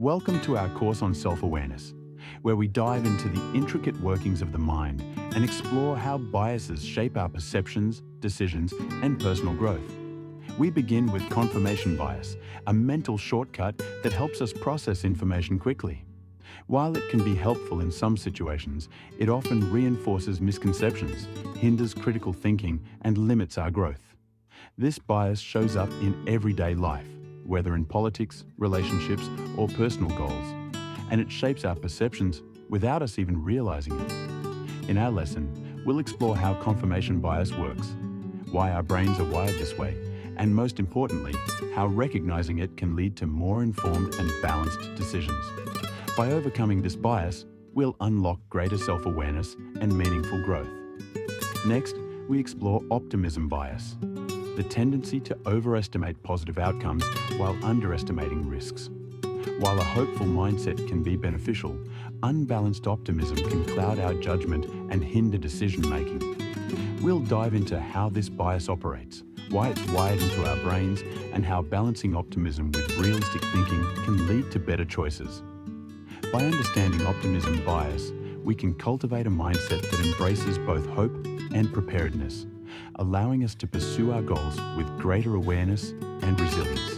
Welcome to our course on self-awareness, where we dive into the intricate workings of the mind and explore how biases shape our perceptions, decisions, and personal growth. We begin with confirmation bias, a mental shortcut that helps us process information quickly. While it can be helpful in some situations, it often reinforces misconceptions, hinders critical thinking, and limits our growth. This bias shows up in everyday life, whether in politics, relationships, or personal goals, and it shapes our perceptions without us even realizing it. In our lesson, we'll explore how confirmation bias works, why our brains are wired this way, and most importantly, how recognizing it can lead to more informed and balanced decisions. By overcoming this bias, we'll unlock greater self-awareness and meaningful growth. Next, we explore optimism bias, the tendency to overestimate positive outcomes while underestimating risks. While a hopeful mindset can be beneficial, unbalanced optimism can cloud our judgment and hinder decision-making. We'll dive into how this bias operates, why it's wired into our brains, and how balancing optimism with realistic thinking can lead to better choices. By understanding optimism bias, we can cultivate a mindset that embraces both hope and preparedness, allowing us to pursue our goals with greater awareness and resilience.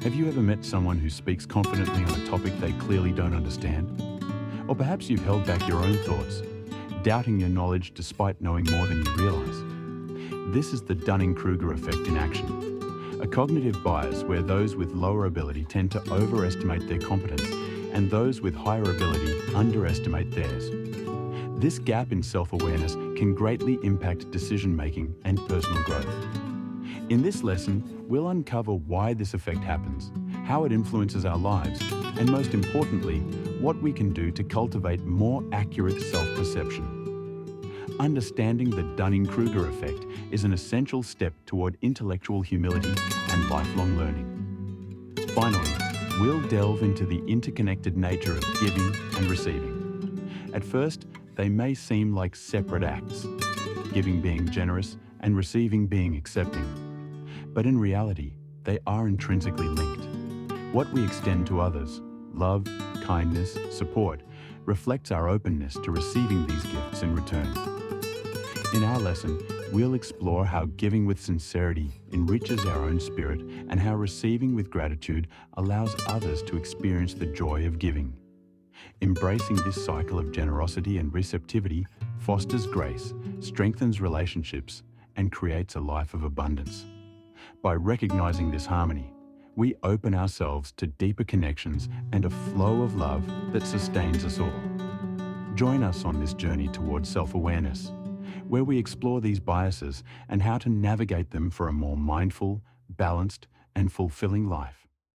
Have you ever met someone who speaks confidently on a topic they clearly don't understand? Or perhaps you've held back your own thoughts, doubting your knowledge despite knowing more than you realize. This is the Dunning-Kruger effect in action, a cognitive bias where those with lower ability tend to overestimate their competence and those with higher ability underestimate theirs. This gap in self-awareness can greatly impact decision-making and personal growth. In this lesson, we'll uncover why this effect happens, how it influences our lives, and most importantly, what we can do to cultivate more accurate self-perception. Understanding the Dunning-Kruger effect is an essential step toward intellectual humility and lifelong learning. Finally, we'll delve into the interconnected nature of giving and receiving. At first, they may seem like separate acts, giving being generous and receiving being accepting. But in reality, they are intrinsically linked. What we extend to others, love, kindness, support, reflects our openness to receiving these gifts in return. In our lesson, we'll explore how giving with sincerity enriches our own spirit and how receiving with gratitude allows others to experience the joy of giving. Embracing this cycle of generosity and receptivity fosters grace, strengthens relationships, and creates a life of abundance. By recognizing this harmony, we open ourselves to deeper connections and a flow of love that sustains us all. Join us on this journey towards self-awareness, where we explore these biases and how to navigate them for a more mindful, balanced, and fulfilling life.